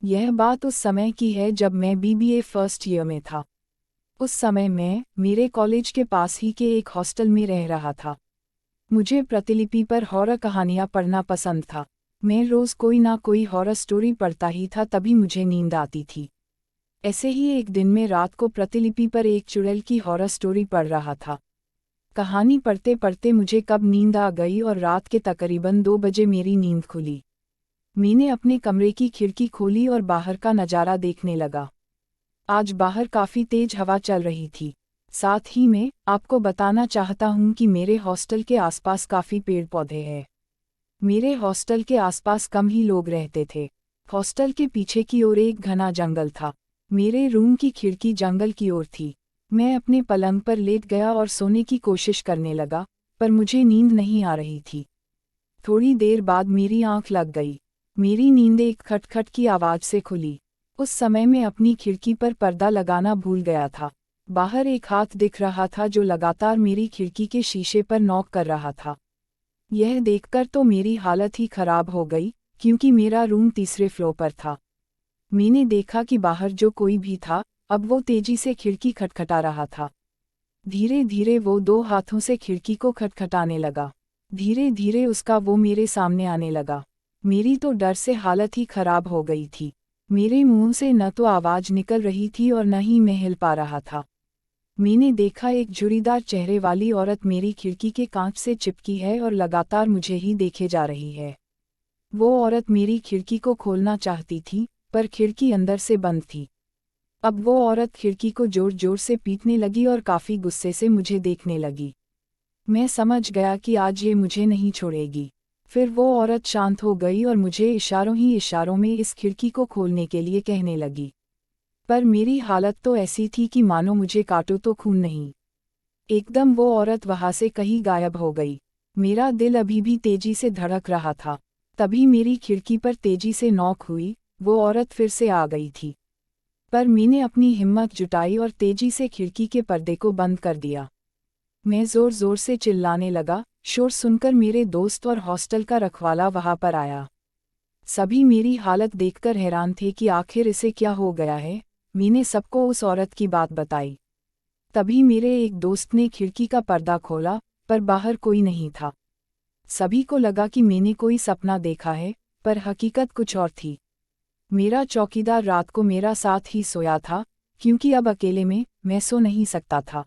यह बात उस समय की है जब मैं बीबीए फर्स्ट ईयर में था। उस समय मैं मेरे कॉलेज के पास ही के एक हॉस्टल में रह रहा था। मुझे प्रतिलिपि पर हॉरर कहानियाँ पढ़ना पसंद था। मैं रोज़ कोई ना कोई हॉरर स्टोरी पढ़ता ही था, तभी मुझे नींद आती थी। ऐसे ही एक दिन में रात को प्रतिलिपि पर एक चुड़ैल की हॉरर स्टोरी पढ़ रहा था। कहानी पढ़ते पढ़ते मुझे कब नींद आ गई और रात के तकरीबन 2 बजे मेरी नींद खुली। मैंने अपने कमरे की खिड़की खोली और बाहर का नज़ारा देखने लगा। आज बाहर काफ़ी तेज हवा चल रही थी। साथ ही मैं आपको बताना चाहता हूँ कि मेरे हॉस्टल के आसपास काफ़ी पेड़ पौधे हैं। मेरे हॉस्टल के आसपास कम ही लोग रहते थे। हॉस्टल के पीछे की ओर एक घना जंगल था। मेरे रूम की खिड़की जंगल की ओर थी। मैं अपने पलंग पर लेट गया और सोने की कोशिश करने लगा, पर मुझे नींद नहीं आ रही थी। थोड़ी देर बाद मेरी आंख लग गई। मेरी नींद एक खटखट की आवाज़ से खुली। उस समय मैं अपनी खिड़की पर पर्दा लगाना भूल गया था। बाहर एक हाथ दिख रहा था जो लगातार मेरी खिड़की के शीशे पर नॉक कर रहा था। यह देखकर तो मेरी हालत ही खराब हो गई, क्योंकि मेरा रूम तीसरे फ्लोर पर था। मैंने देखा कि बाहर जो कोई भी था, अब वो तेजी से खिड़की खटखटा रहा था। धीरे धीरे वो 2 हाथों से खिड़की को खटखटाने लगा। धीरे धीरे उसका वो मेरे सामने आने लगा। मेरी तो डर से हालत ही खराब हो गई थी। मेरे मुंह से न तो आवाज़ निकल रही थी और न ही मैं हिल पा रहा था। मैंने देखा एक झुर्रीदार चेहरे वाली औरत मेरी खिड़की के कांच से चिपकी है और लगातार मुझे ही देखे जा रही है। वो औरत मेरी खिड़की को खोलना चाहती थी, पर खिड़की अंदर से बंद थी। अब वो औरत खिड़की को जोर जोर से पीटने लगी और काफ़ी गुस्से से मुझे देखने लगी। मैं समझ गया कि आज ये मुझे नहीं छोड़ेगी। फिर वो औरत शांत हो गई और मुझे इशारों ही इशारों में इस खिड़की को खोलने के लिए कहने लगी। पर मेरी हालत तो ऐसी थी कि मानो मुझे काटो तो खून नहीं। एकदम वो औरत वहाँ से कहीं गायब हो गई। मेरा दिल अभी भी तेजी से धड़क रहा था। तभी मेरी खिड़की पर तेजी से नॉक हुई। वो औरत फिर से आ गई थी। पर मैंने अपनी हिम्मत जुटाई और तेजी से खिड़की के पर्दे को बंद कर दिया। मैं जोर जोर से चिल्लाने लगा। शोर सुनकर मेरे दोस्त और हॉस्टल का रखवाला वहां पर आया। सभी मेरी हालत देखकर हैरान थे कि आखिर इसे क्या हो गया है। मैंने सबको उस औरत की बात बताई। तभी मेरे एक दोस्त ने खिड़की का पर्दा खोला, पर बाहर कोई नहीं था। सभी को लगा कि मैंने कोई सपना देखा है, पर हकीकत कुछ और थी। मेरा चौकीदार रात को मेरा साथ ही सोया था, क्योंकि अब अकेले में मैं सो नहीं सकता था।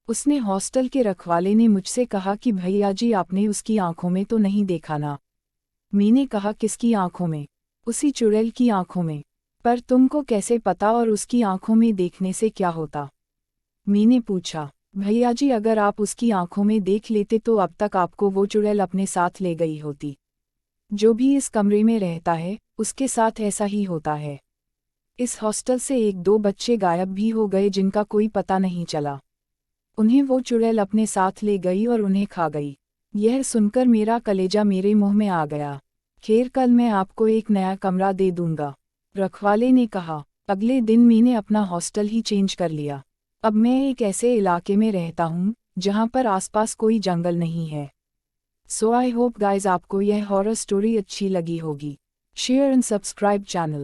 उसने हॉस्टल के रखवाले ने मुझसे कहा कि भैया जी आपने उसकी आंखों में तो नहीं देखा ना। मैंने कहा किसकी आंखों में? उसी चुड़ैल की आंखों में। पर तुमको कैसे पता और उसकी आंखों में देखने से क्या होता? मैंने पूछा। भैया जी अगर आप उसकी आंखों में देख लेते तो अब तक आपको वो चुड़ैल अपने साथ ले गई होती। जो भी इस कमरे में रहता है, उसके साथ ऐसा ही होता है। इस हॉस्टल से 1-2 बच्चे गायब भी हो गए जिनका कोई पता नहीं चला। उन्हें वो चुड़ैल अपने साथ ले गई और उन्हें खा गई। यह सुनकर मेरा कलेजा मेरे मुंह में आ गया। खैर कल मैं आपको एक नया कमरा दे दूंगा, रखवाले ने कहा। अगले दिन मैंने अपना हॉस्टल ही चेंज कर लिया। अब मैं एक ऐसे इलाके में रहता हूँ जहाँ पर आसपास कोई जंगल नहीं है। सो आई होप गाइज आपको यह हॉरर स्टोरी अच्छी लगी होगी। Share and subscribe channel.